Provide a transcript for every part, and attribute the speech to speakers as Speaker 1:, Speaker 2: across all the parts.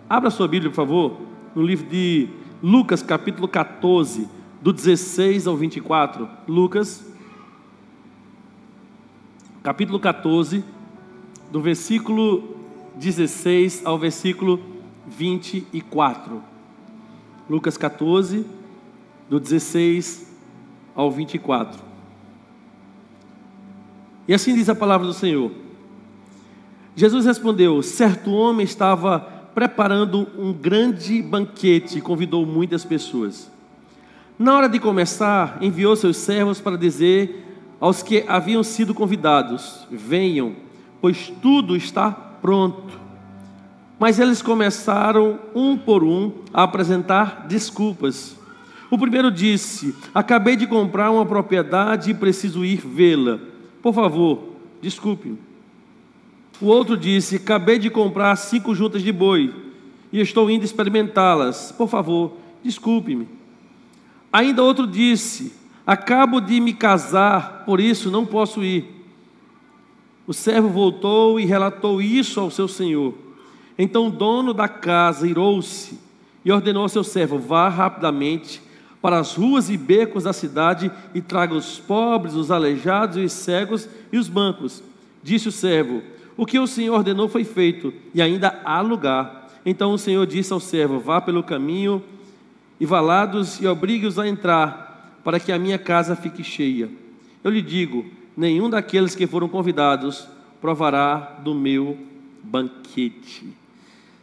Speaker 1: Abra sua Bíblia, por favor, no livro de Lucas, capítulo 14, do 16 ao 24. Lucas, capítulo 14, do versículo 16 ao versículo 24. Lucas 14, do 16 ao 24. E assim diz a palavra do Senhor. Jesus respondeu: certo homem estava preparando um grande banquete e convidou muitas pessoas. Na hora de começar, enviou seus servos para dizer aos que haviam sido convidados: venham, pois tudo está pronto. Mas eles começaram, um por um, a apresentar desculpas. O primeiro disse: acabei de comprar uma propriedade e preciso ir vê-la. Por favor, desculpe-me. O outro disse: acabei de comprar 5 juntas de boi e estou indo experimentá-las. Por favor, desculpe-me. Ainda outro disse: acabo de me casar, por isso não posso ir. O servo voltou e relatou isso ao seu senhor. Então o dono da casa irou-se e ordenou ao seu servo: vá rapidamente para as ruas e becos da cidade e traga os pobres, os aleijados, os cegos e os mancos. Disse o servo: o que o Senhor ordenou foi feito, e ainda há lugar. Então o Senhor disse ao servo: vá pelo caminho e valados e obrigue-os a entrar, para que a minha casa fique cheia. Eu lhe digo: nenhum daqueles que foram convidados provará do meu banquete.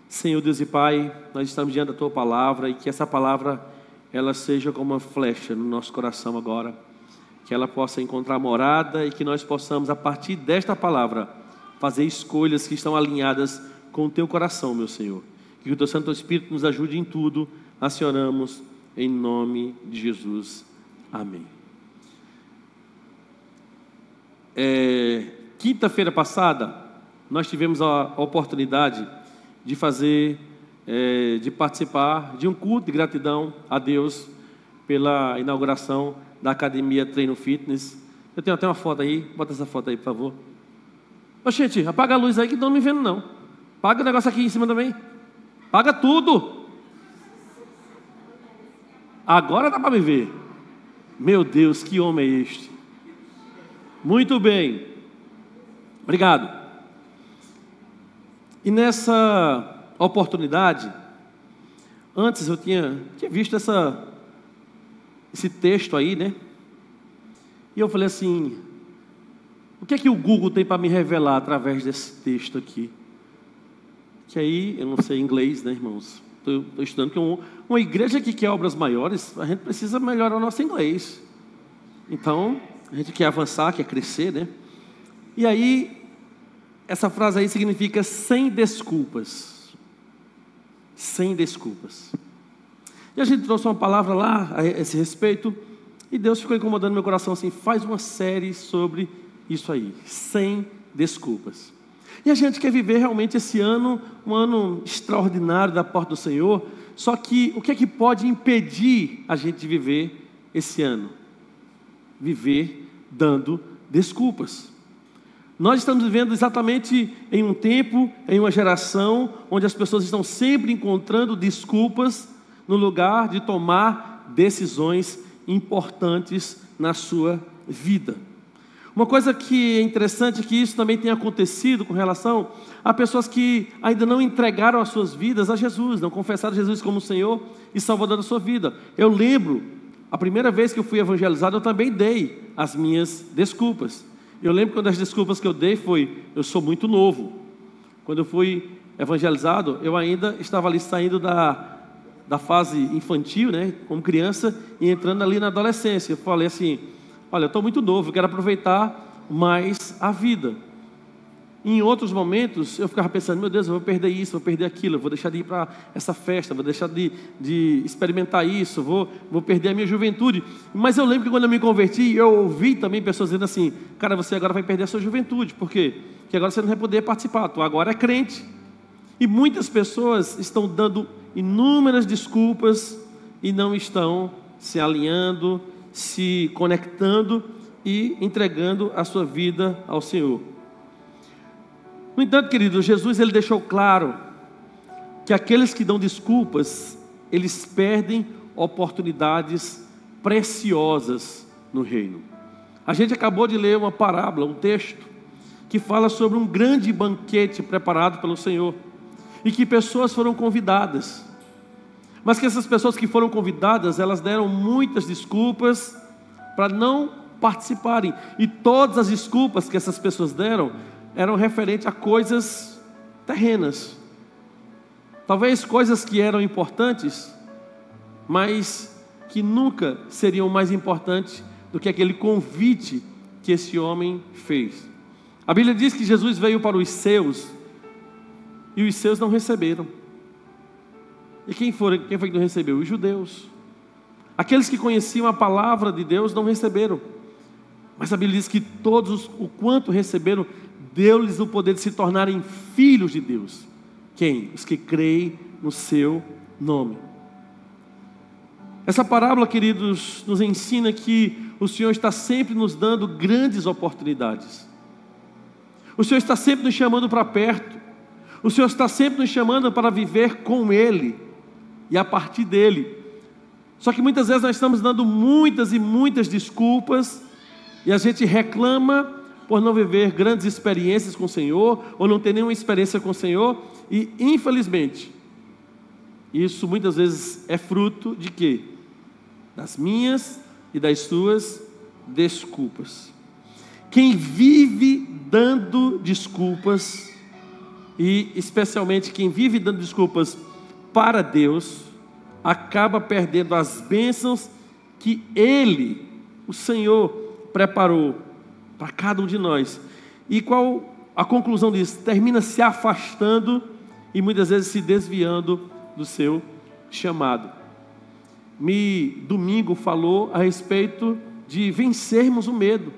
Speaker 1: Senhor Deus e Pai, nós estamos diante da Tua palavra, e que essa palavra ela seja como uma flecha no nosso coração agora, que ela possa encontrar morada e que nós possamos, a partir desta palavra, fazer escolhas que estão alinhadas com o Teu coração, meu Senhor. Que o Teu Santo Espírito nos ajude em tudo. Assim oramos em nome de Jesus. Amém. Quinta-feira passada, nós tivemos a oportunidade de de participar de um culto de gratidão a Deus pela inauguração da Academia Treino Fitness. Eu tenho até uma foto aí, bota essa foto aí, por favor. Ô, gente, apaga a luz aí que não me vendo não. Apaga o negócio aqui em cima também. Apaga tudo. Agora dá para me ver. Meu Deus, que homem é este? Muito bem. Obrigado. E nessa oportunidade, antes eu tinha visto esse texto aí, né? E eu falei assim: o que é que o Google tem para me revelar através desse texto aqui? Que aí, eu não sei inglês, né, irmãos? Estou estudando que uma igreja que quer obras maiores, a gente precisa melhorar o nosso inglês. Então, a gente quer avançar, quer crescer, né? E aí, essa frase aí significa sem desculpas. Sem desculpas. E a gente trouxe uma palavra lá a esse respeito, e Deus ficou incomodando meu coração assim: faz uma série sobre isso aí, sem desculpas. E a gente quer viver realmente esse ano, um ano extraordinário da porta do Senhor. Só que o que é que pode impedir a gente de viver esse ano? Viver dando desculpas. Nós estamos vivendo exatamente em um tempo, em uma geração, onde as pessoas estão sempre encontrando desculpas no lugar de tomar decisões importantes na sua vida. Uma coisa que é interessante é que isso também tem acontecido com relação a pessoas que ainda não entregaram as suas vidas a Jesus, não confessaram Jesus como Senhor e Salvador da sua vida. Eu lembro, a primeira vez que eu fui evangelizado, eu também dei as minhas desculpas. Eu lembro quando as desculpas que eu dei foi: eu sou muito novo. Quando eu fui evangelizado, eu ainda estava ali saindo da fase infantil, né, como criança, e entrando ali na adolescência. Eu falei assim: olha, eu estou muito novo, eu quero aproveitar mais a vida. Em outros momentos, eu ficava pensando: meu Deus, eu vou perder isso, vou perder aquilo, eu vou deixar de ir para essa festa, vou deixar de experimentar isso, vou perder a minha juventude. Mas eu lembro que quando eu me converti, eu ouvi também pessoas dizendo assim: cara, você agora vai perder a sua juventude. Por quê? Porque agora você não vai poder participar, tu agora é crente. E muitas pessoas estão dando inúmeras desculpas e não estão se alinhando, se conectando e entregando a sua vida ao Senhor. No entanto, querido, Jesus ele deixou claro que aqueles que dão desculpas, eles perdem oportunidades preciosas no reino. A gente acabou de ler uma parábola, um texto, que fala sobre um grande banquete preparado pelo Senhor, e que pessoas foram convidadas, mas que essas pessoas que foram convidadas, elas deram muitas desculpas para não participarem, e todas as desculpas que essas pessoas deram, eram referentes a coisas terrenas, talvez coisas que eram importantes, mas que nunca seriam mais importantes do que aquele convite que esse homem fez. A Bíblia diz que Jesus veio para os seus, e os seus não receberam. E quem foi que não recebeu? Os judeus. Aqueles que conheciam a palavra de Deus não receberam. Mas a Bíblia diz que todos, o quanto receberam, deu-lhes o poder de se tornarem filhos de Deus. Quem? Os que creem no seu nome. Essa parábola, queridos, nos ensina que o Senhor está sempre nos dando grandes oportunidades. O Senhor está sempre nos chamando para perto. O Senhor está sempre nos chamando para viver com Ele e a partir dEle. Só que muitas vezes nós estamos dando muitas e muitas desculpas, e a gente reclama por não viver grandes experiências com o Senhor, ou não ter nenhuma experiência com o Senhor, e infelizmente, isso muitas vezes é fruto de quê? Das minhas e das suas desculpas. Quem vive dando desculpas, e especialmente quem vive dando desculpas para Deus, acaba perdendo as bênçãos que Ele, o Senhor, preparou para cada um de nós. E qual a conclusão disso? Termina se afastando e muitas vezes se desviando do seu chamado. Domingo falou a respeito de vencermos o medo,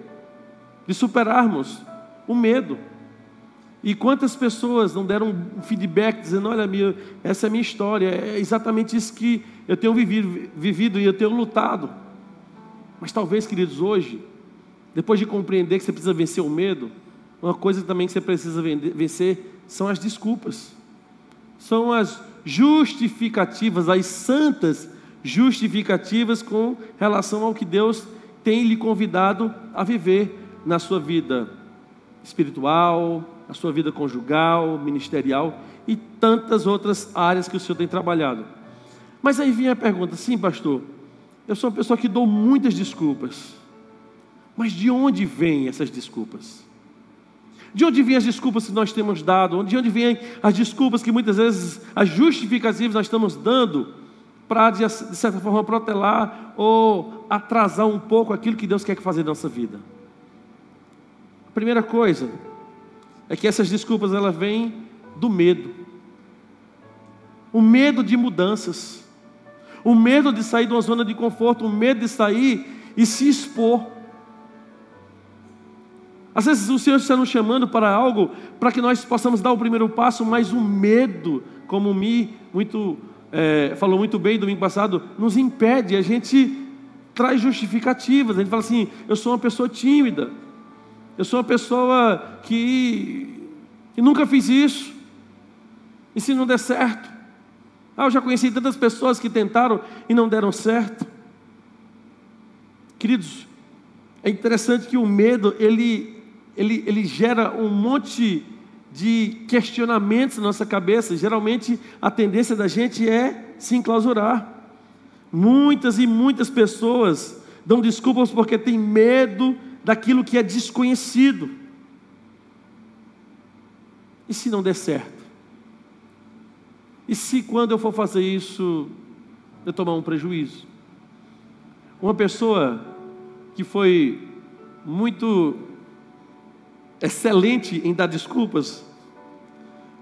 Speaker 1: de superarmos o medo. E quantas pessoas não deram um feedback dizendo: olha, essa é a minha história, é exatamente isso que eu tenho vivido e eu tenho lutado. Mas talvez, queridos, hoje, depois de compreender que você precisa vencer o medo, uma coisa também que você precisa vencer são as desculpas. São as justificativas, as santas justificativas com relação ao que Deus tem lhe convidado a viver na sua vida espiritual, na sua vida conjugal, ministerial e tantas outras áreas que o Senhor tem trabalhado. Mas aí vem a pergunta: sim, pastor, eu sou uma pessoa que dou muitas desculpas, mas de onde vêm essas desculpas? De onde vêm as desculpas que nós temos dado? De onde vêm as desculpas que muitas vezes, as justificativas nós estamos dando para, de certa forma, protelar ou atrasar um pouco aquilo que Deus quer fazer na nossa vida? A primeira coisa é que essas desculpas, elas vêm do medo. O medo de mudanças, o medo de sair de uma zona de conforto, o medo de sair e se expor. Às vezes o Senhor está nos chamando para algo, para que nós possamos dar o primeiro passo, mas o medo, como falou muito bem domingo passado, nos impede. A gente traz justificativas, a gente fala assim: eu sou uma pessoa tímida, eu sou uma pessoa que nunca fiz isso, e se não der certo? Eu já conheci tantas pessoas que tentaram e não deram certo. Queridos, é interessante que o medo, ele gera um monte de questionamentos na nossa cabeça. Geralmente a tendência da gente é se enclausurar. Muitas e muitas pessoas dão desculpas porque têm medo daquilo que é desconhecido. E se não der certo? E se quando eu for fazer isso, eu tomar um prejuízo? Uma pessoa que foi muito excelente em dar desculpas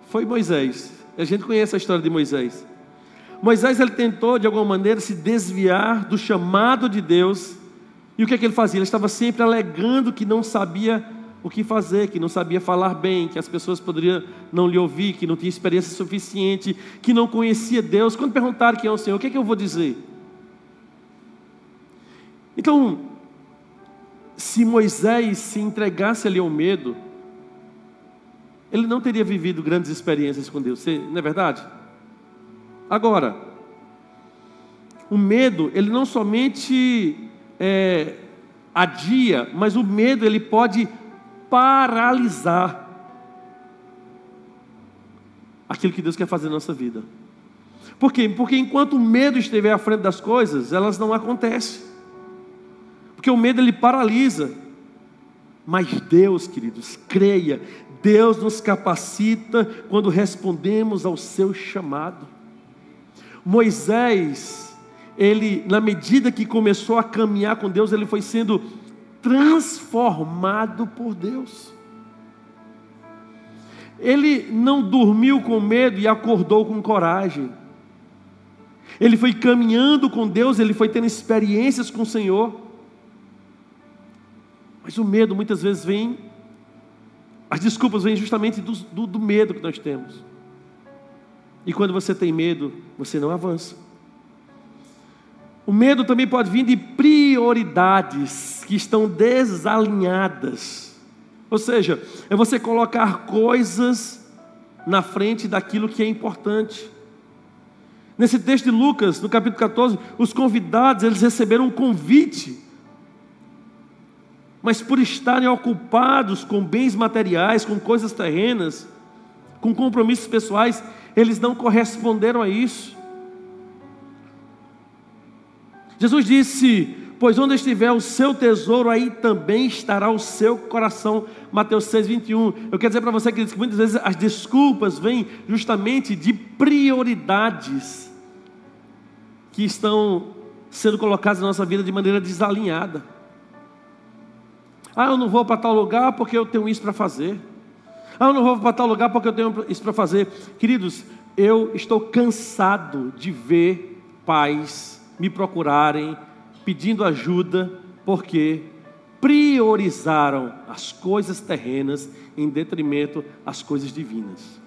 Speaker 1: foi Moisés. A gente conhece a história de Moisés. Moisés, ele tentou de alguma maneira se desviar do chamado de Deus. E o que é que ele fazia? Ele estava sempre alegando que não sabia o que fazer, que não sabia falar bem, que as pessoas poderiam não lhe ouvir, que não tinha experiência suficiente, que não conhecia Deus. Quando perguntaram quem é o Senhor, o que é que eu vou dizer? Então, se Moisés se entregasse ali ao medo, ele não teria vivido grandes experiências com Deus, não é verdade? Agora, o medo, ele não somente adia, mas o medo, ele pode paralisar aquilo que Deus quer fazer na nossa vida. Por quê? Porque enquanto o medo estiver à frente das coisas, elas não acontecem. Porque o medo, ele paralisa. Mas Deus, queridos, creia, Deus nos capacita quando respondemos ao seu chamado. Moisés, ele, na medida que começou a caminhar com Deus, ele foi sendo transformado por Deus. Ele não dormiu com medo e acordou com coragem. Ele foi caminhando com Deus, ele foi tendo experiências com o Senhor. Mas o medo muitas vezes vem, as desculpas vêm justamente do medo que nós temos. E quando você tem medo, você não avança. O medo também pode vir de prioridades que estão desalinhadas. Ou seja, é você colocar coisas na frente daquilo que é importante. Nesse texto de Lucas, no capítulo 14, os convidados, eles receberam um convite. Mas por estarem ocupados com bens materiais, com coisas terrenas, com compromissos pessoais, eles não corresponderam a isso. Jesus disse: pois onde estiver o seu tesouro, aí também estará o seu coração. Mateus 6:21. Eu quero dizer para você, queridos, que muitas vezes as desculpas vêm justamente de prioridades que estão sendo colocadas na nossa vida de maneira desalinhada. Eu não vou para tal lugar porque eu tenho isso para fazer. Eu não vou para tal lugar porque eu tenho isso para fazer. Queridos, eu estou cansado de ver pais me procurarem, pedindo ajuda, porque priorizaram as coisas terrenas em detrimento às coisas divinas.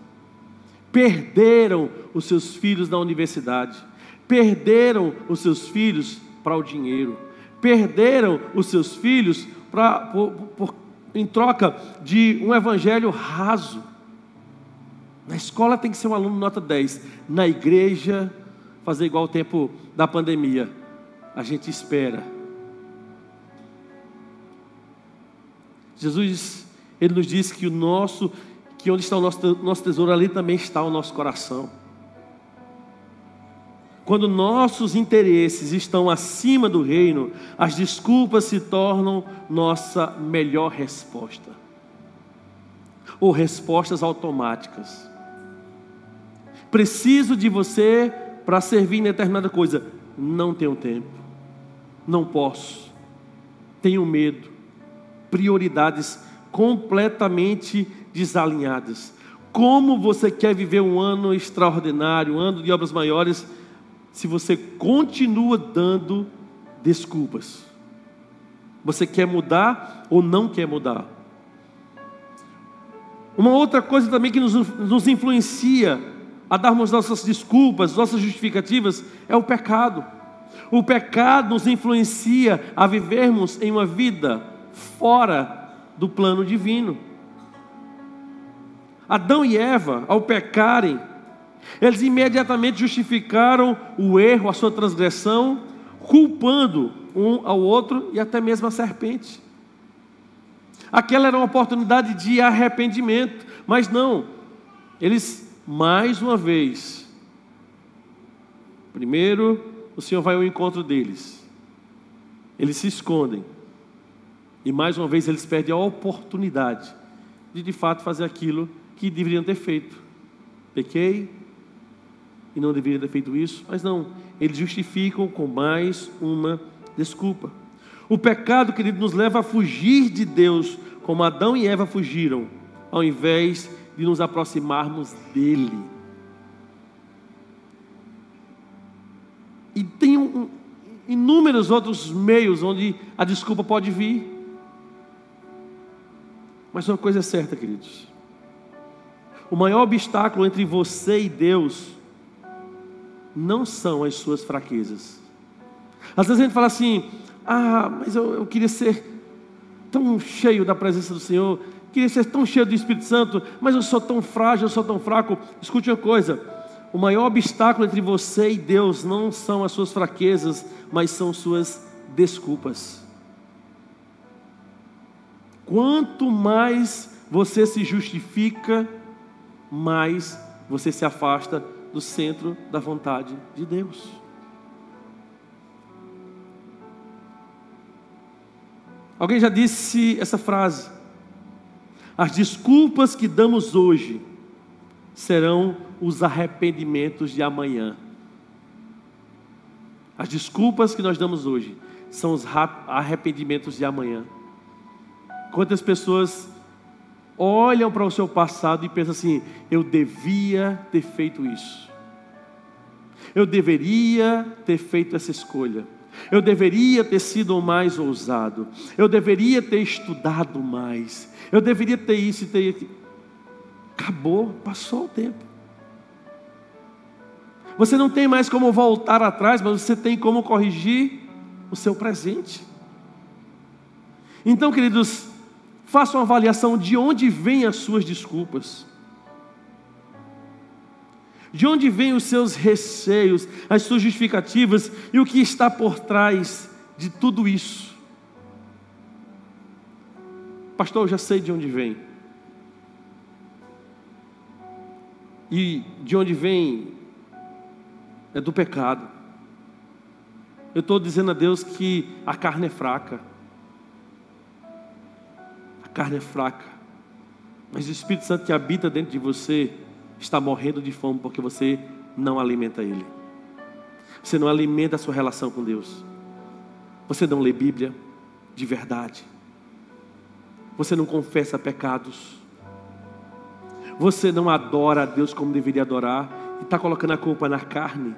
Speaker 1: Perderam os seus filhos na universidade, perderam os seus filhos para o dinheiro, perderam os seus filhos em troca de um evangelho raso. Na escola tem que ser um aluno nota 10, na igreja fazer igual o tempo da pandemia. A gente espera. Jesus, ele nos diz que onde está o nosso tesouro, ali também está o nosso coração. Quando nossos interesses estão acima do reino, as desculpas se tornam nossa melhor resposta, ou respostas automáticas. Preciso de você para servir em determinada coisa. Não tenho tempo, não posso, tenho medo. Prioridades completamente desalinhadas. Como você quer viver um ano extraordinário, um ano de obras maiores, se você continua dando desculpas? Você quer mudar ou não quer mudar? Uma outra coisa também que nos influencia a darmos nossas desculpas, nossas justificativas, é o pecado. O pecado nos influencia a vivermos em uma vida fora do plano divino. Adão e Eva, ao pecarem, eles imediatamente justificaram o erro, a sua transgressão, culpando um ao outro e até mesmo a serpente. Aquela era uma oportunidade de arrependimento, mas não, eles mais uma vez, primeiro o Senhor vai ao encontro deles, eles se escondem, e mais uma vez eles perdem a oportunidade de fato fazer aquilo que deveriam ter feito. Pequei e não deveria ter feito isso, mas não, eles justificam com mais uma desculpa. O pecado, querido, nos leva a fugir de Deus, como Adão e Eva fugiram, ao invés de nos aproximarmos dele. E tem inúmeros outros meios onde a desculpa pode vir. Mas uma coisa é certa, queridos: o maior obstáculo entre você e Deus não são as suas fraquezas. Às vezes a gente fala assim: mas eu queria ser tão cheio da presença do Senhor, queria ser tão cheio do Espírito Santo, mas eu sou tão frágil, eu sou tão fraco. Escute uma coisa: o maior obstáculo entre você e Deus não são as suas fraquezas, mas são suas desculpas. Quanto mais você se justifica, mais você se afasta do centro da vontade de Deus. Alguém já disse essa frase: as desculpas que damos hoje serão os arrependimentos de amanhã. As desculpas que nós damos hoje são os arrependimentos de amanhã. Quantas pessoas olham para o seu passado e pensam assim: eu devia ter feito isso, eu deveria ter feito essa escolha, eu deveria ter sido mais ousado, eu deveria ter estudado mais, eu deveria ter isso e ter aquilo. Acabou, passou o tempo. Você não tem mais como voltar atrás, mas você tem como corrigir o seu presente. Então, queridos, faça uma avaliação de onde vêm as suas desculpas. De onde vêm os seus receios, as suas justificativas e o que está por trás de tudo isso. Pastor, eu já sei de onde vem. E de onde vem é do pecado. Eu estou dizendo a Deus que a carne é fraca. A carne é fraca. Mas o Espírito Santo que habita dentro de você está morrendo de fome porque você não alimenta ele. Você não alimenta a sua relação com Deus. Você não lê Bíblia de verdade. Você não confessa pecados. Você não adora a Deus como deveria adorar e está colocando a culpa na carne.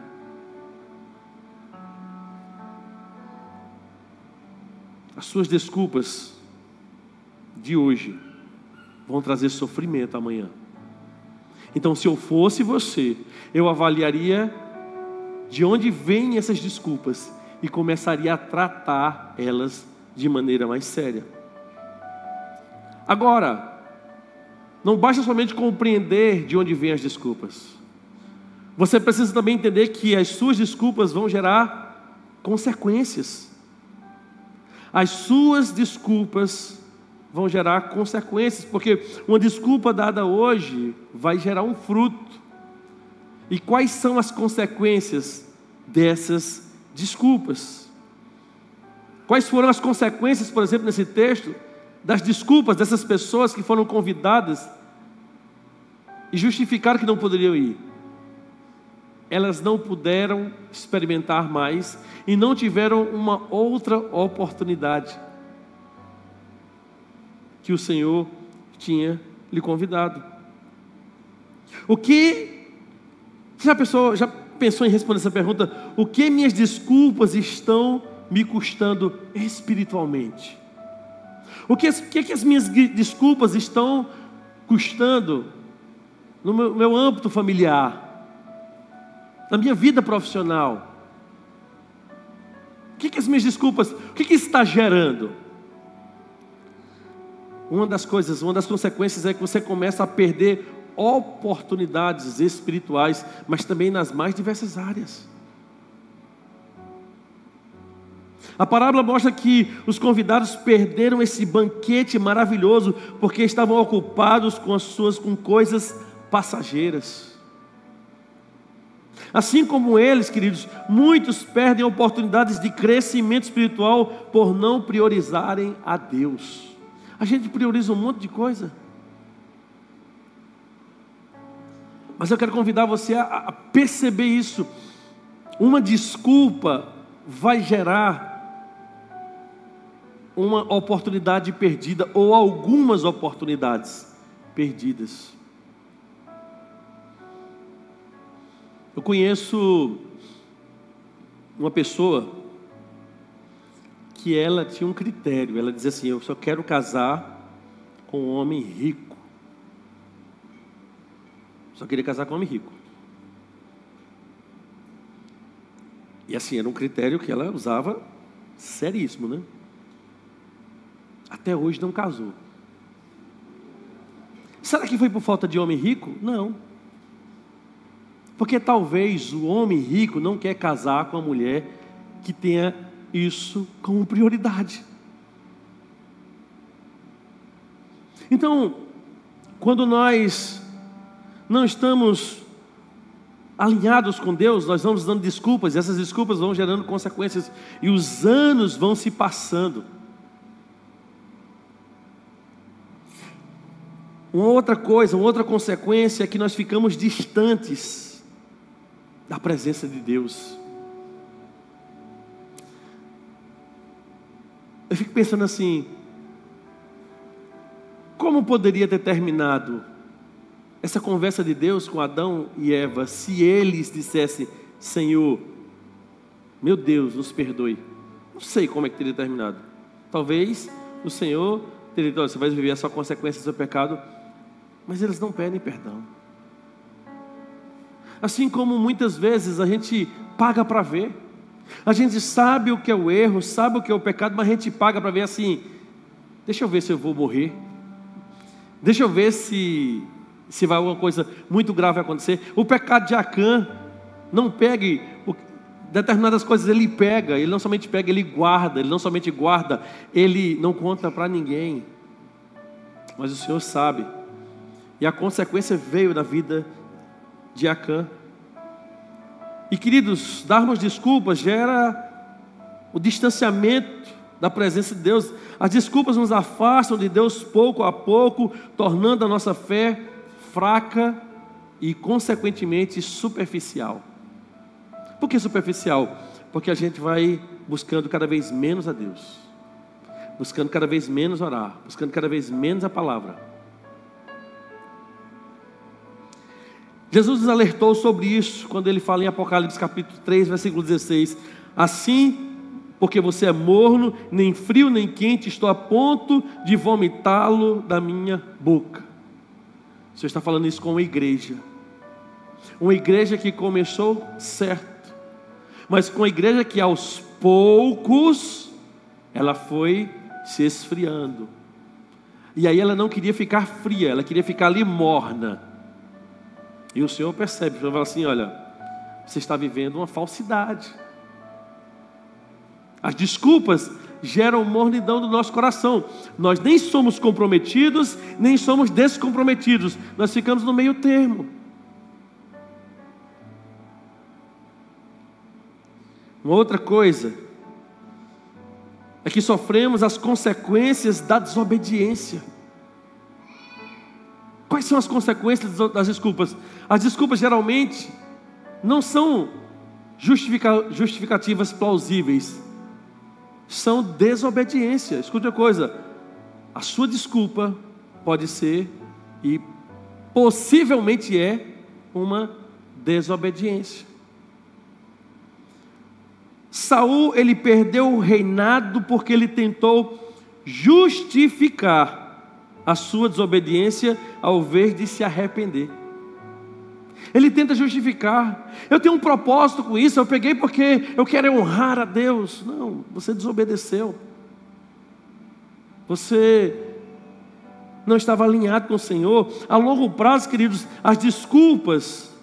Speaker 1: As suas desculpas de hoje vão trazer sofrimento amanhã. Então, se eu fosse você, eu avaliaria de onde vêm essas desculpas e começaria a tratar elas de maneira mais séria. Agora, não basta somente compreender de onde vêm as desculpas. Você precisa também entender que as suas desculpas vão gerar consequências. As suas desculpas vão gerar consequências, porque uma desculpa dada hoje vai gerar um fruto. E quais são as consequências dessas desculpas? Quais foram as consequências, por exemplo, nesse texto, das desculpas dessas pessoas que foram convidadas e justificaram que não poderiam ir? Elas não puderam experimentar mais e não tiveram uma outra oportunidade que o Senhor tinha lhe convidado. Já pensou em responder essa pergunta? O que minhas desculpas estão me custando espiritualmente? O que as minhas desculpas estão custando no meu âmbito familiar, na minha vida profissional? O que as minhas desculpas, o que está gerando? Uma das consequências é que você começa a perder oportunidades espirituais, mas também nas mais diversas áreas. A parábola mostra que os convidados perderam esse banquete maravilhoso porque estavam ocupados com coisas passageiras. Assim como eles, queridos, muitos perdem oportunidades de crescimento espiritual por não priorizarem a Deus. A gente prioriza um monte de coisa. Mas eu quero convidar você a perceber isso. Uma desculpa vai gerar uma oportunidade perdida ou algumas oportunidades perdidas. Eu conheço uma pessoa que ela tinha um critério. Ela dizia assim: eu só quero casar com um homem rico. Só queria casar com um homem rico. E assim, era um critério que ela usava seríssimo, né? Até hoje não casou. Será que foi por falta de homem rico? Não. Porque talvez o homem rico não quer casar com uma mulher que tenha isso como prioridade. Então, quando nós não estamos alinhados com Deus, nós vamos dando desculpas, e essas desculpas vão gerando consequências, e os anos vão se passando. Uma outra coisa, uma outra consequência é que nós ficamos distantes da presença de Deus. Eu fico pensando assim, como poderia ter terminado essa conversa de Deus com Adão e Eva, se eles dissessem: Senhor, meu Deus, nos perdoe? Não sei como é que teria terminado. Talvez o Senhor teria dito: você vai viver a sua consequência do seu pecado. Mas eles não pedem perdão. Assim como muitas vezes a gente paga para ver. A gente sabe o que é o erro, sabe o que é o pecado, mas a gente paga para ver assim: deixa eu ver se eu vou morrer. Deixa eu ver se vai alguma coisa muito grave acontecer. O pecado de Acã não pega determinadas coisas, ele pega. Ele não somente pega, ele guarda. Ele não somente guarda, ele não conta para ninguém. Mas o Senhor sabe. E a consequência veio da vida de Acã. E queridos, darmos desculpas gera o distanciamento da presença de Deus. As desculpas nos afastam de Deus pouco a pouco, tornando a nossa fé fraca e consequentemente superficial. Por que superficial? Porque a gente vai buscando cada vez menos a Deus, buscando cada vez menos orar, buscando cada vez menos a palavra. Jesus nos alertou sobre isso quando ele fala em Apocalipse capítulo 3, versículo 16: assim, porque você é morno, nem frio nem quente, estou a ponto de vomitá-lo da minha boca. O Senhor está falando isso com uma igreja que começou certo, mas com uma igreja que aos poucos ela foi se esfriando. E aí ela não queria ficar fria, ela queria ficar ali morna. E o Senhor percebe, o Senhor fala assim: olha, você está vivendo uma falsidade. As desculpas geram mornidão do nosso coração. Nós nem somos comprometidos, nem somos descomprometidos. Nós ficamos no meio termo. Uma outra coisa é que sofremos as consequências da desobediência. Quais são as consequências das desculpas? As desculpas geralmente não são justificativas plausíveis, são desobediência. Escute uma coisa: a sua desculpa pode ser e possivelmente é uma desobediência. Saul, ele perdeu o reinado porque ele tentou justificar a sua desobediência ao invés de se arrepender. Ele tenta justificar: eu tenho um propósito com isso, eu peguei porque eu quero honrar a Deus. Não, você desobedeceu. Você não estava alinhado com o Senhor. A longo prazo, queridos, as desculpas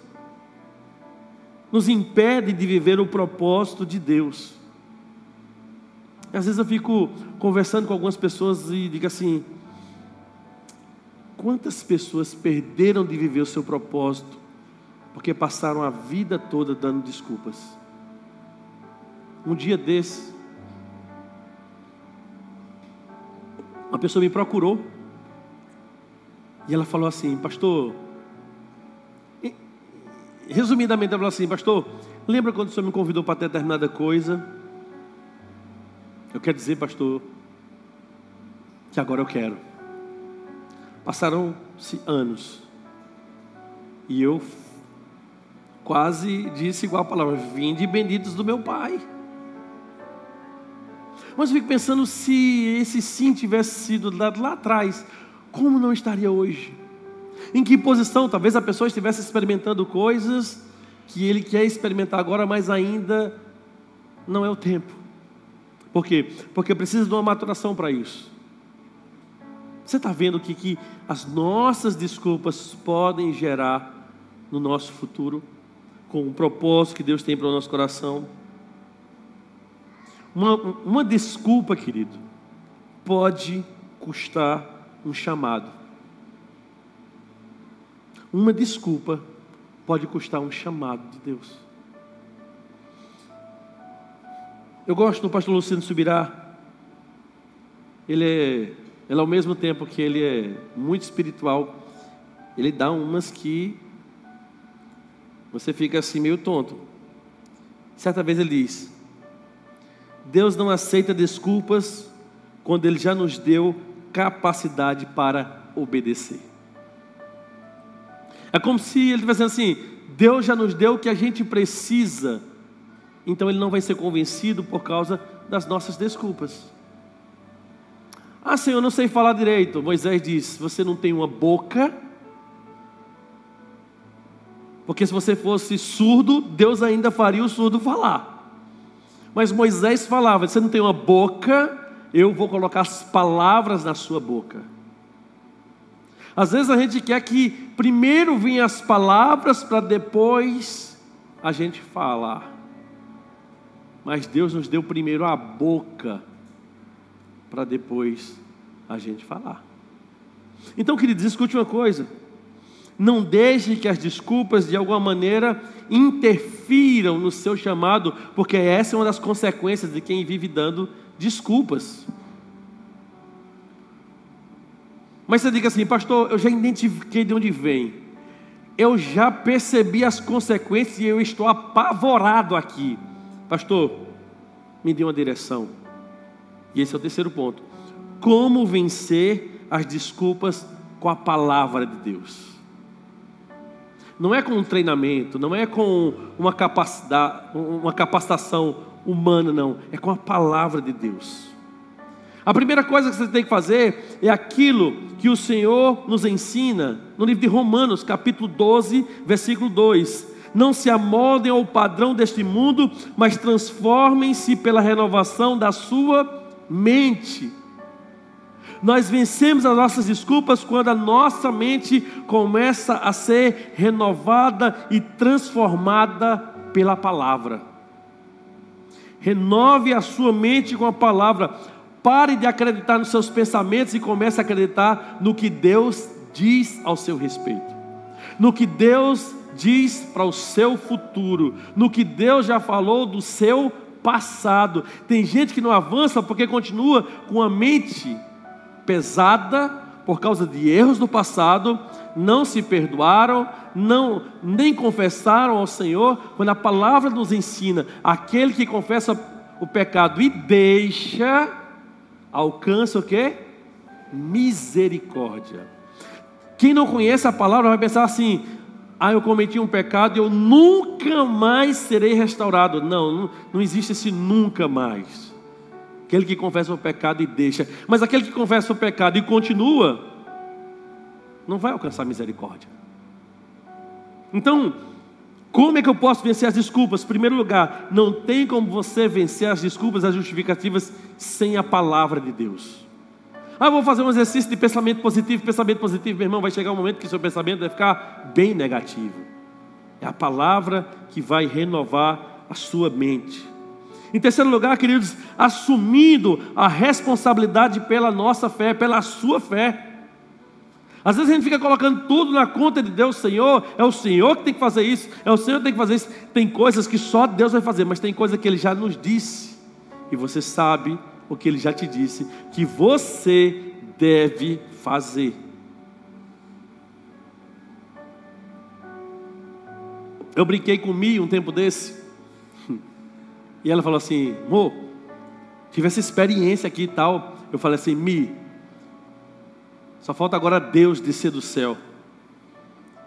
Speaker 1: nos impedem de viver o propósito de Deus. Às vezes eu fico conversando com algumas pessoas e digo assim: quantas pessoas perderam de viver o seu propósito porque passaram a vida toda dando desculpas? Um dia desse, uma pessoa me procurou e ela falou assim: pastor, resumidamente ela falou assim: pastor, lembra quando o senhor me convidou para ter determinada coisa? Eu quero dizer, pastor, que agora eu quero. Passaram-se anos e eu quase disse igual a palavra: vinde benditos do meu Pai. Mas eu fico pensando, se esse sim tivesse sido dado lá atrás, como não estaria hoje? Em que posição? Talvez a pessoa estivesse experimentando coisas que ele quer experimentar agora, mas ainda não é o tempo. Por quê? Porque precisa de uma maturação para isso. Você está vendo o que as nossas desculpas podem gerar no nosso futuro? com o propósito que Deus tem para o nosso coração. Uma desculpa, querido, pode custar um chamado. Uma desculpa pode custar um chamado de Deus. Eu gosto do pastor Luciano Subirá. Ele é ao mesmo tempo que ele é muito espiritual, ele dá umas que você fica assim meio tonto. Certa vez ele diz: Deus não aceita desculpas quando Ele já nos deu capacidade para obedecer. É como se Ele estivesse dizendo assim: Deus já nos deu o que a gente precisa, então Ele não vai ser convencido por causa das nossas desculpas. Ah, Senhor, eu não sei falar direito. Moisés diz: você não tem uma boca? Porque se você fosse surdo, Deus ainda faria o surdo falar. Mas Moisés falava: você não tem uma boca, eu vou colocar as palavras na sua boca. Às vezes a gente quer que primeiro venham as palavras para depois a gente falar. Mas Deus nos deu primeiro a boca para depois a gente falar. Então, queridos, escute uma coisa: não deixe que as desculpas de alguma maneira interfiram no seu chamado, porque essa é uma das consequências de quem vive dando desculpas. Mas você diga assim: pastor, eu já identifiquei de onde vem, eu já percebi as consequências e eu estou apavorado aqui. Pastor, me dê uma direção. E esse é o terceiro ponto: como vencer as desculpas com a palavra de Deus. Não é com um treinamento, não é com uma capacitação humana, não. É com a palavra de Deus. A primeira coisa que você tem que fazer é aquilo que o Senhor nos ensina no livro de Romanos, capítulo 12, versículo 2. Não se amoldem ao padrão deste mundo, mas transformem-se pela renovação da sua mente. Nós vencemos as nossas desculpas quando a nossa mente começa a ser renovada e transformada pela palavra. Renove a sua mente com a palavra. Pare de acreditar nos seus pensamentos e comece a acreditar no que Deus diz ao seu respeito, no que Deus diz para o seu futuro, no que Deus já falou do seu passado. Tem gente que não avança porque continua com a mente pesada por causa de erros do passado, não se perdoaram, nem confessaram ao Senhor. Quando a palavra nos ensina: aquele que confessa o pecado e deixa, alcança o quê? Misericórdia. Quem não conhece a palavra vai pensar assim: eu cometi um pecado e eu nunca mais serei restaurado. Não existe esse nunca mais. Aquele que confessa o pecado e deixa. Mas aquele que confessa o pecado e continua, não vai alcançar misericórdia. Então, como é que eu posso vencer as desculpas? Em primeiro lugar, não tem como você vencer as desculpas, as justificativas, sem a palavra de Deus. Vou fazer um exercício de pensamento positivo. Pensamento positivo, meu irmão, vai chegar um momento que seu pensamento vai ficar bem negativo. É a palavra que vai renovar a sua mente. Em terceiro lugar, queridos, assumindo a responsabilidade pela nossa fé, pela sua fé. Às vezes a gente fica colocando tudo na conta de Deus. Senhor, é o Senhor que tem que fazer isso, é o Senhor que tem que fazer isso. Tem coisas que só Deus vai fazer, mas tem coisas que Ele já nos disse, e você sabe o que Ele já te disse, que você deve fazer. Eu brinquei com Mi um tempo desse, e ela falou assim: amor, tive essa experiência aqui e tal. Eu falei assim: Mi, só falta agora Deus descer do céu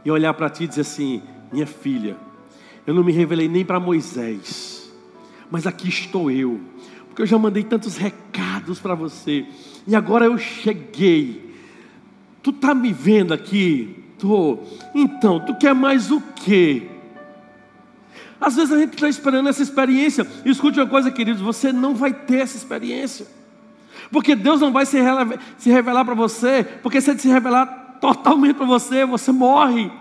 Speaker 1: e olhar para ti e dizer assim: minha filha, eu não me revelei nem para Moisés, mas aqui estou eu, porque eu já mandei tantos recados para você, e agora eu cheguei. Tu está me vendo aqui? Tô. Então, tu quer mais o quê? Às vezes a gente está esperando essa experiência. E escute uma coisa, queridos: você não vai ter essa experiência, porque Deus não vai se revelar para você, porque se Ele se revelar totalmente para você, você morre.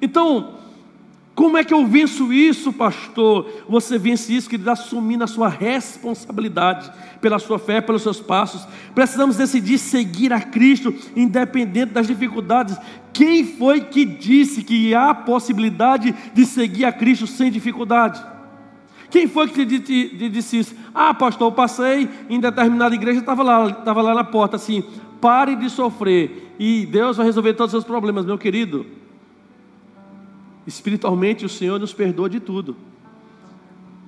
Speaker 1: Então Então, como é que eu venço isso, pastor? Você vence isso, querido, assumindo a sua responsabilidade pela sua fé, pelos seus passos. Precisamos decidir seguir a Cristo, independente das dificuldades. Quem foi que disse que há possibilidade de seguir a Cristo sem dificuldade? Quem foi que te disse isso? Ah, pastor, eu passei em determinada igreja, estava lá na porta assim: pare de sofrer e Deus vai resolver todos os seus problemas. Meu querido, espiritualmente o Senhor nos perdoa de tudo,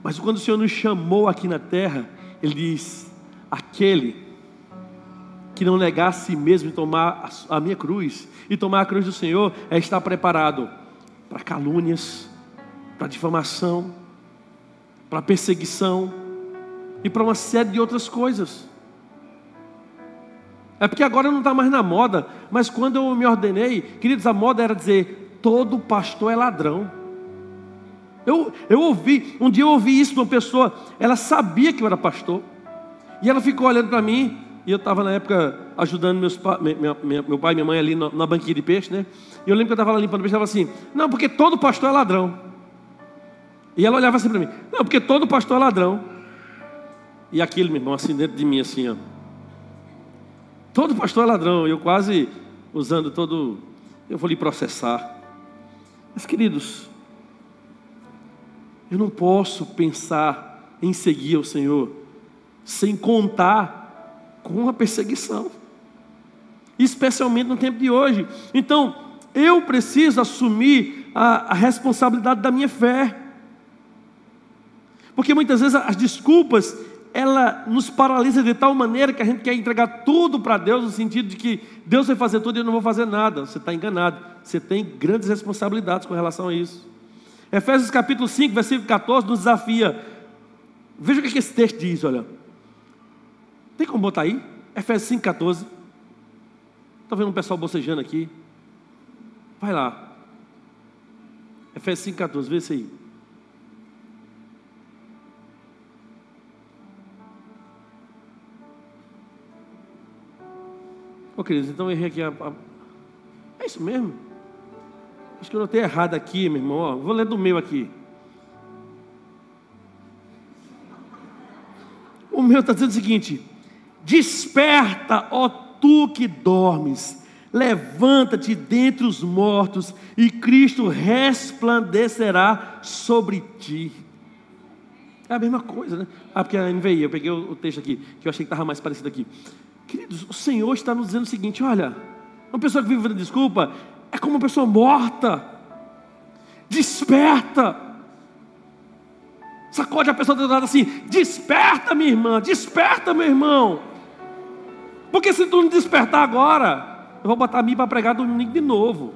Speaker 1: mas quando o Senhor nos chamou aqui na terra, Ele diz: aquele que não negar a si mesmo e tomar a minha cruz, e tomar a cruz do Senhor, é estar preparado para calúnias, para difamação, para perseguição e para uma série de outras coisas. É porque agora não está mais na moda, mas quando eu me ordenei, queridos, a moda era dizer: todo pastor é ladrão. Um dia eu ouvi isso de uma pessoa, ela sabia que eu era pastor, e ela ficou olhando para mim, e eu estava na época ajudando meu pai e minha mãe ali na banquinha de peixe, né? E eu lembro que eu estava lá limpando peixe, ela falava assim: não, porque todo pastor é ladrão. E ela olhava assim para mim: não, porque todo pastor é ladrão. E aquilo, meu irmão, assim dentro de mim, assim, ó. Todo pastor é ladrão. Eu quase usando todo... eu vou lhe processar. Mas, queridos, eu não posso pensar em seguir o Senhor sem contar com a perseguição, especialmente no tempo de hoje. Então, eu preciso assumir a responsabilidade da minha fé. Porque muitas vezes as desculpas, ela nos paralisa de tal maneira que a gente quer entregar tudo para Deus, no sentido de que Deus vai fazer tudo e eu não vou fazer nada. Você está enganado. Você tem grandes responsabilidades com relação a isso. Efésios capítulo 5, versículo 14, nos desafia. Veja o que esse texto diz, olha. Tem como botar aí? Efésios 5, 14. Estou vendo um pessoal bocejando aqui. Vai lá. Efésios 5, 14, vê isso aí. Ô, queridos, então eu errei aqui. É isso mesmo? Acho que eu notei errado aqui, meu irmão. Ó, vou ler do meu aqui. O meu está dizendo o seguinte: desperta, ó tu que dormes, levanta-te dentre os mortos, e Cristo resplandecerá sobre ti. É a mesma coisa, né? Ah, porque a NVI, eu peguei o texto aqui, que eu achei que estava mais parecido aqui. Queridos, o Senhor está nos dizendo o seguinte: olha, uma pessoa que vive de desculpa é como uma pessoa morta. Desperta. Sacode a pessoa do lado assim: desperta, minha irmã, desperta, meu irmão. Porque se tu não despertar agora, eu vou botar a mim para pregar domingo de novo.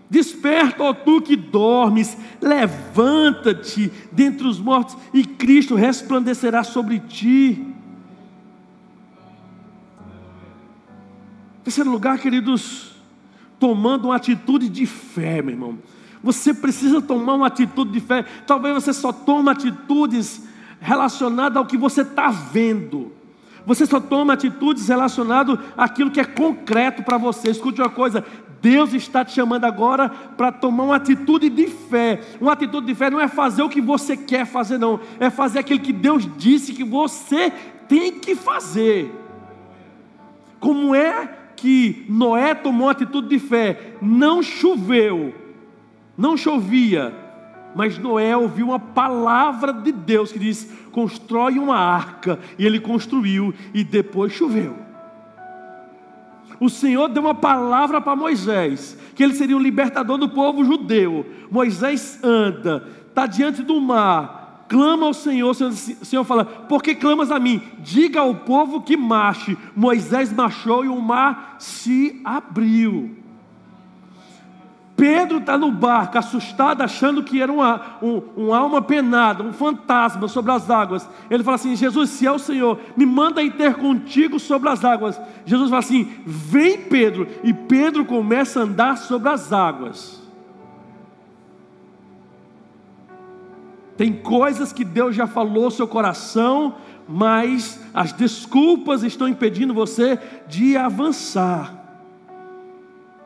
Speaker 1: Desperta, ó tu que dormes, levanta-te dentre os mortos, e Cristo resplandecerá sobre ti. Em terceiro lugar, queridos, tomando uma atitude de fé, meu irmão. Você precisa tomar uma atitude de fé. Talvez você só tome atitudes relacionadas ao que você está vendo. Você só toma atitudes relacionadas àquilo que é concreto para você. Escute uma coisa: Deus está te chamando agora para tomar uma atitude de fé. Uma atitude de fé não é fazer o que você quer fazer, não. É fazer aquilo que Deus disse que você tem que fazer. Como é que Noé tomou uma atitude de fé? Não choveu, não chovia, mas Noé ouviu uma palavra de Deus que diz: constrói uma arca. E ele construiu, e depois choveu. O Senhor deu uma palavra para Moisés, que ele seria o libertador do povo judeu. Moisés anda, está diante do mar, clama ao Senhor. O Senhor fala: por que clamas a mim? Diga ao povo que marche. Moisés marchou e o mar se abriu. Pedro está no barco, assustado, achando que era uma alma penada, um fantasma sobre as águas. Ele fala assim: Jesus, se é o Senhor, me manda ir ter contigo sobre as águas. Jesus fala assim: vem, Pedro. E Pedro começa a andar sobre as águas. Tem coisas que Deus já falou no seu coração, mas as desculpas estão impedindo você de avançar.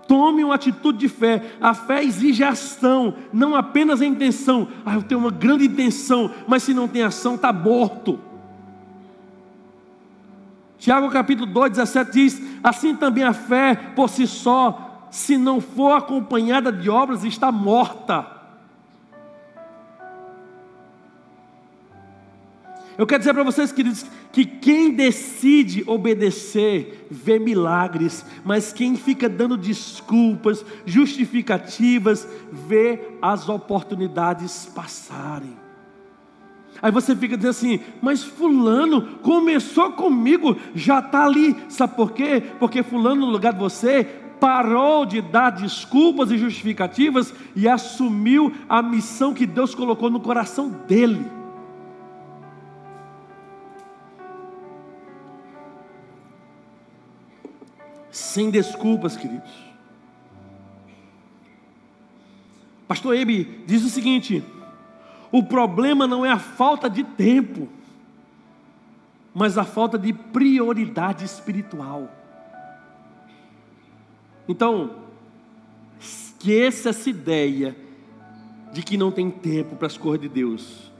Speaker 1: Tome uma atitude de fé. A fé exige ação, não apenas a intenção. Eu tenho uma grande intenção, mas se não tem ação, está morto. Tiago capítulo 2, 17 diz: assim também a fé por si só, se não for acompanhada de obras, está morta. Eu quero dizer para vocês, queridos, que quem decide obedecer vê milagres, mas quem fica dando desculpas, justificativas, vê as oportunidades passarem. Aí você fica dizendo assim: mas fulano começou comigo, já está ali. Sabe por quê? Porque fulano no lugar de você parou de dar desculpas e justificativas e assumiu a missão que Deus colocou no coração dele. Sem desculpas, queridos. Pastor Ebe diz o seguinte: o problema não é a falta de tempo, mas a falta de prioridade espiritual. Então, esqueça essa ideia de que não tem tempo para as coisas de Deus,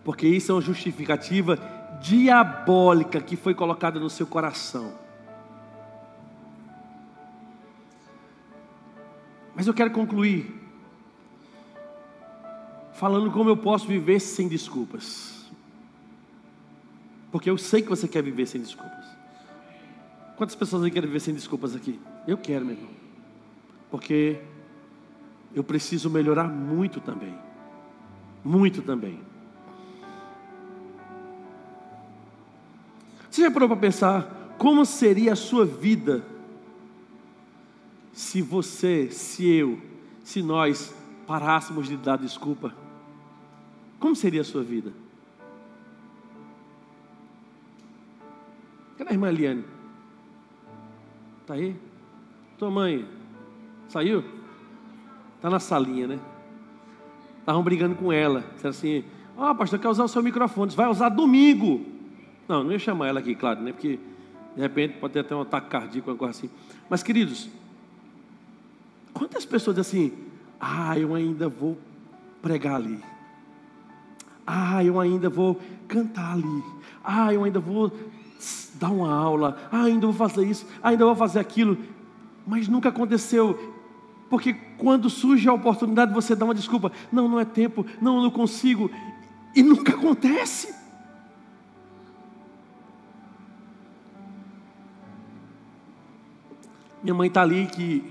Speaker 1: porque isso é uma justificativa diabólica que foi colocada no seu coração. Mas eu quero concluir falando como eu posso viver sem desculpas, porque eu sei que você quer viver sem desculpas. Quantas pessoas querem viver sem desculpas aqui? Eu quero, meu irmão, porque eu preciso melhorar muito também, muito também. Você já parou para pensar como seria a sua vida se você, se eu, se nós parássemos de dar desculpa? Como seria a sua vida? Cadê a irmã Eliane? Está aí? Tua mãe saiu? Está na salinha, né? Estavam brigando com ela. Disseram assim: pastor, quer usar o seu microfone? Você vai usar domingo. Não ia chamar ela aqui, claro, né? Porque de repente pode ter até um ataque cardíaco, uma coisa assim. Mas queridos, quantas pessoas dizem assim: eu ainda vou pregar ali, eu ainda vou cantar ali, eu ainda vou dar uma aula, ainda vou fazer isso, ainda vou fazer aquilo, mas nunca aconteceu, porque quando surge a oportunidade você dá uma desculpa: não é tempo, não consigo, e nunca acontece. Minha mãe está ali, que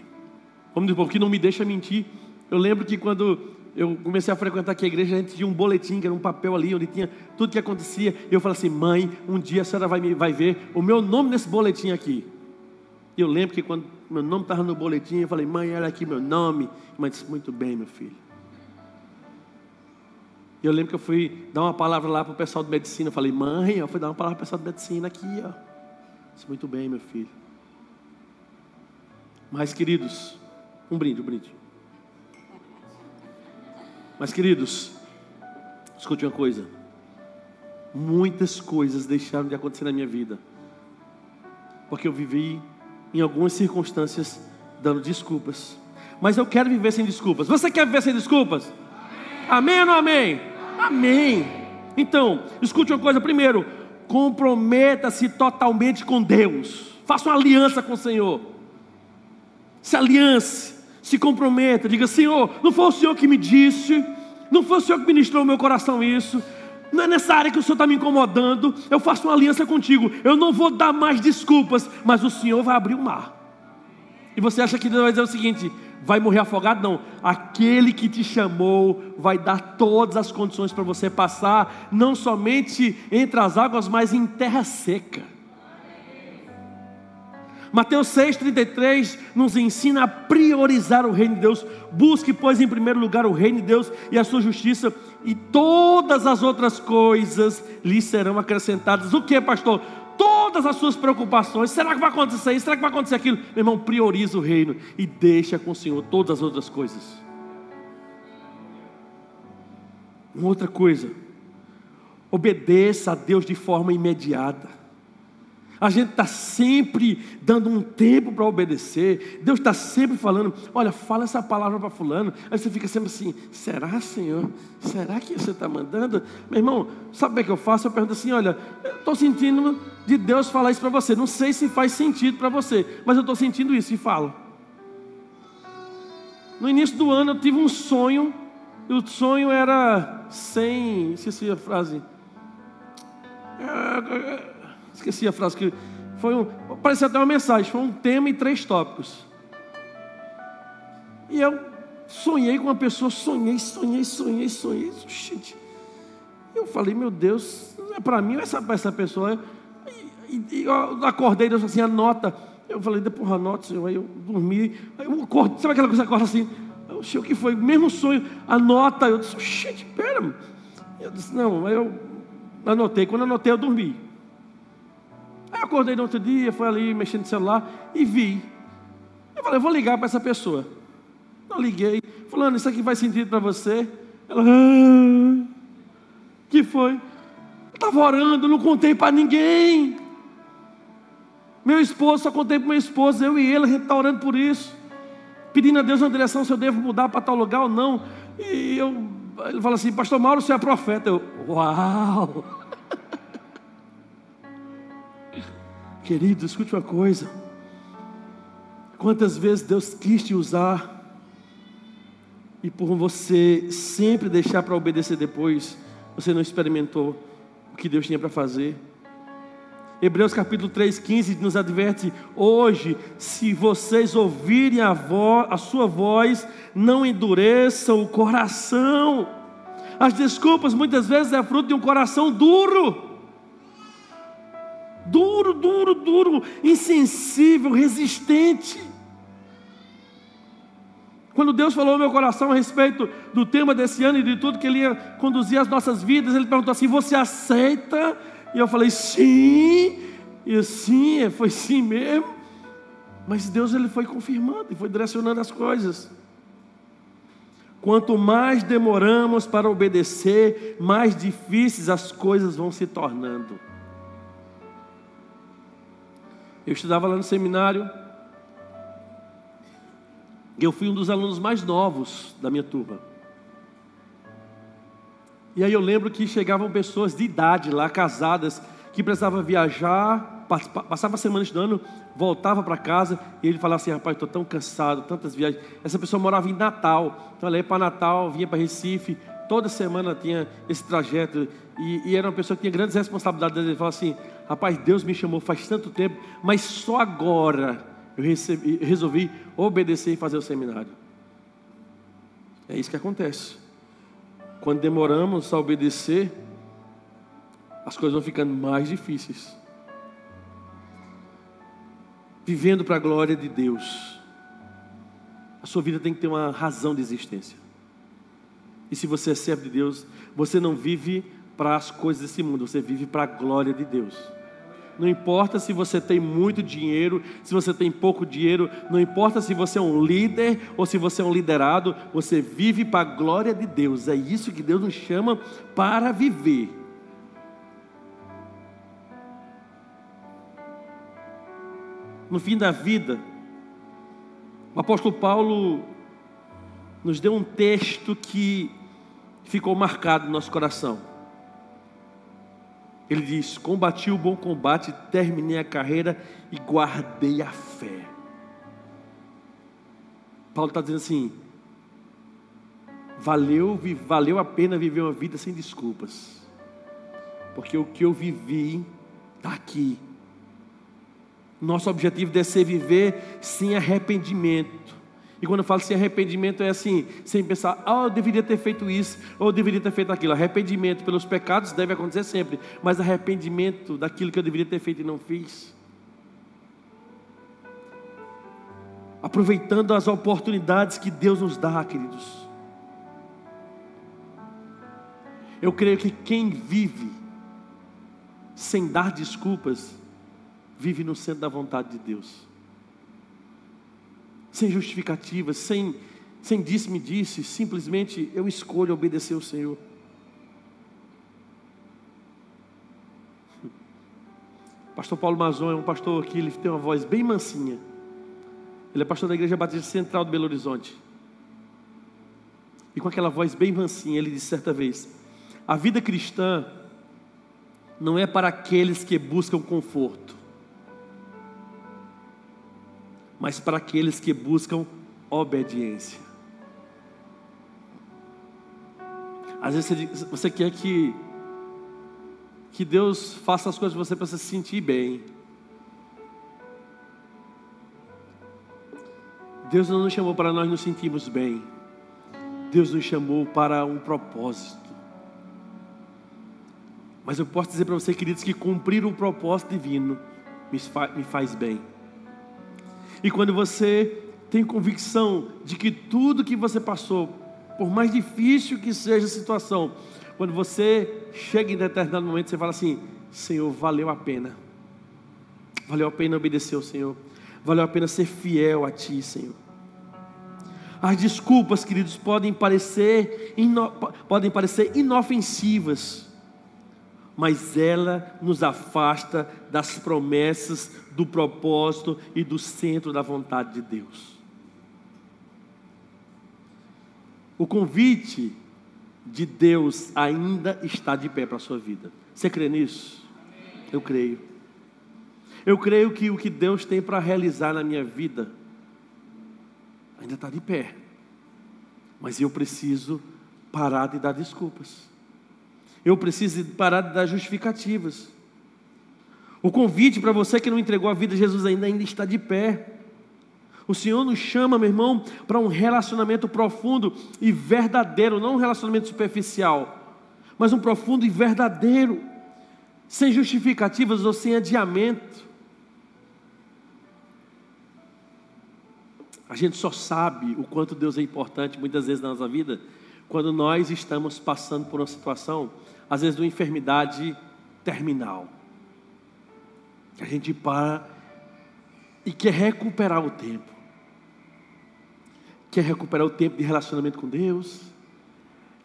Speaker 1: não me deixa mentir. Eu lembro que quando eu comecei a frequentar aqui a igreja, a gente tinha um boletim, que era um papel ali, onde tinha tudo que acontecia. E eu falei assim: mãe, um dia a senhora vai ver o meu nome nesse boletim aqui. E eu lembro que quando meu nome estava no boletim, eu falei: mãe, olha aqui meu nome. A mãe disse: muito bem, meu filho. E eu lembro que eu fui dar uma palavra lá para o pessoal de medicina. Eu falei: mãe, eu fui dar uma palavra para o pessoal de medicina aqui, ó. Disse: muito bem, meu filho. Mas queridos, um brinde. Mas queridos, escute uma coisa: muitas coisas deixaram de acontecer na minha vida, porque eu vivi em algumas circunstâncias dando desculpas. Mas eu quero viver sem desculpas. Você quer viver sem desculpas? Amém ou não amém? Amém. Então, escute uma coisa: primeiro, comprometa-se totalmente com Deus. Faça uma aliança com o Senhor. Se aliance, se comprometa, diga: Senhor, não foi o Senhor que me disse, não foi o Senhor que ministrou no meu coração isso, não é nessa área que o Senhor está me incomodando, eu faço uma aliança contigo, eu não vou dar mais desculpas, mas o Senhor vai abrir o mar. E você acha que Deus vai dizer o seguinte: vai morrer afogado? Não, aquele que te chamou vai dar todas as condições para você passar, não somente entre as águas, mas em terra seca. Mateus 6,33 nos ensina a priorizar o reino de Deus. Busque, pois, em primeiro lugar o reino de Deus e a sua justiça, e todas as outras coisas lhe serão acrescentadas. O que, pastor? Todas as suas preocupações. Será que vai acontecer isso? Será que vai acontecer aquilo? Meu irmão, prioriza o reino e deixa com o Senhor todas as outras coisas. Uma outra coisa: obedeça a Deus de forma imediata. A gente está sempre dando um tempo para obedecer. Deus está sempre falando, olha, fala essa palavra para fulano. Aí você fica sempre assim, será, Senhor? Será que você está mandando? Meu irmão, sabe o que eu faço? Eu pergunto assim, olha, eu estou sentindo de Deus falar isso para você. Não sei se faz sentido para você, mas eu estou sentindo isso e falo. No início do ano eu tive um sonho. E o sonho era esqueci a frase. Esqueci a frase que foi parecia até uma mensagem, foi um tema e 3 tópicos. E eu sonhei com uma pessoa, sonhei. Gente, eu falei, meu Deus, é para mim ou essa pessoa? E eu acordei, Deus falou assim, anota. Eu falei, depois anota, Senhor. Aí eu dormi, aí eu acordo, sabe aquela coisa que acorda assim? Eu sei o que foi, mesmo sonho, anota. Eu disse, gente, pera. Eu disse, não, aí eu anotei, quando eu anotei eu dormi. Aí eu acordei no outro dia, fui ali mexendo no celular e vi. Eu falei, eu vou ligar para essa pessoa. Eu liguei, fulano, isso aqui faz sentido para você? Ela, que foi? Eu estava orando, não contei para ninguém. Meu esposo, só contei para meu esposo, eu e ele, a gente está orando por isso. Pedindo a Deus uma direção, se eu devo mudar para tal lugar ou não. E ele fala assim, pastor Mauro, você é profeta. Eu, uau! Querido, escute uma coisa. Quantas vezes Deus quis te usar e por você sempre deixar para obedecer depois, você não experimentou o que Deus tinha para fazer. Hebreus capítulo 3,15 nos adverte, hoje, se vocês ouvirem a sua voz, não endureçam o coração. As desculpas muitas vezes é fruto de um coração duro, insensível, resistente. Quando Deus falou ao meu coração a respeito do tema desse ano e de tudo que Ele ia conduzir as nossas vidas, Ele perguntou assim, você aceita? E eu falei, sim. E sim, foi sim mesmo. Mas Deus, Ele foi confirmando e foi direcionando as coisas. Quanto mais demoramos para obedecer, mais difíceis as coisas vão se tornando. Eu estudava lá no seminário, e eu fui um dos alunos mais novos da minha turma. E aí eu lembro que chegavam pessoas de idade lá, casadas, que precisavam viajar, passava a semana estudando, voltava para casa, e ele falava assim, rapaz, estou tão cansado, tantas viagens. Essa pessoa morava em Natal, então ela ia para Natal, vinha para Recife, toda semana tinha esse trajeto, e era uma pessoa que tinha grandes responsabilidades. Ele falava assim, rapaz, Deus me chamou faz tanto tempo, mas só agora eu resolvi obedecer e fazer o seminário. É isso que acontece. Quando demoramos a obedecer, as coisas vão ficando mais difíceis. Vivendo para a glória de Deus, a sua vida tem que ter uma razão de existência. E se você é servo de Deus, você não vive para as coisas desse mundo, você vive para a glória de Deus. Não importa se você tem muito dinheiro, se você tem pouco dinheiro, não importa se você é um líder ou se você é um liderado, você vive para a glória de Deus. É isso que Deus nos chama para viver. No fim da vida, o apóstolo Paulo nos deu um texto que ficou marcado no nosso coração. Ele diz, combati o bom combate, terminei a carreira e guardei a fé. Paulo está dizendo assim, valeu a pena viver uma vida sem desculpas, porque o que eu vivi está aqui. Nosso objetivo deve ser viver sem arrependimento. E quando eu falo sem arrependimento é assim, sem pensar, eu deveria ter feito isso, ou eu deveria ter feito aquilo. Arrependimento pelos pecados deve acontecer sempre, mas arrependimento daquilo que eu deveria ter feito e não fiz. Aproveitando as oportunidades que Deus nos dá, queridos. Eu creio que quem vive sem dar desculpas, vive no centro da vontade de Deus. Sem justificativas, sem disse-me-disse, simplesmente eu escolho obedecer ao Senhor. Pastor Paulo Mazon é um pastor que ele tem uma voz bem mansinha. Ele é pastor da Igreja Batista Central de Belo Horizonte. E com aquela voz bem mansinha, ele disse certa vez: a vida cristã não é para aqueles que buscam conforto, mas para aqueles que buscam obediência. Às vezes você quer que Deus faça as coisas para você, para se sentir bem. Deus não nos chamou para nós nos sentirmos bem. Deus nos chamou para um propósito. Mas eu posso dizer para você, queridos, que cumprir o propósito divino me faz bem. E quando você tem convicção de que tudo que você passou, por mais difícil que seja a situação, quando você chega em determinado momento, você fala assim: Senhor, valeu a pena. Valeu a pena obedecer ao Senhor. Valeu a pena ser fiel a Ti, Senhor. As desculpas, queridos, podem parecer inofensivas, mas ela nos afasta das promessas, do propósito e do centro da vontade de Deus. O convite de Deus ainda está de pé para a sua vida. Você crê nisso? Eu creio. Eu creio que o que Deus tem para realizar na minha vida ainda está de pé. Mas eu preciso parar de dar desculpas. Eu preciso parar de dar justificativas. O convite para você que não entregou a vida a Jesus ainda está de pé. O Senhor nos chama, meu irmão, para um relacionamento profundo e verdadeiro, não um relacionamento superficial, mas um profundo e verdadeiro, sem justificativas ou sem adiamento. A gente só sabe o quanto Deus é importante muitas vezes na nossa vida quando nós estamos passando por uma situação, às vezes de uma enfermidade terminal, que a gente para e quer recuperar o tempo. Quer recuperar o tempo de relacionamento com Deus,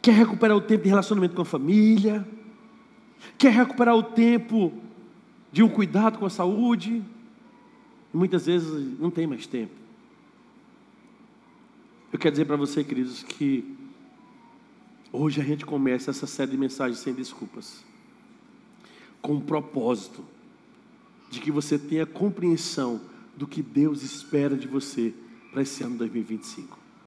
Speaker 1: quer recuperar o tempo de relacionamento com a família, quer recuperar o tempo de um cuidado com a saúde, e muitas vezes não tem mais tempo. Eu quero dizer para você, queridos, que hoje a gente começa essa série de mensagens sem desculpas, com o propósito de que você tenha compreensão do que Deus espera de você para esse ano 2025.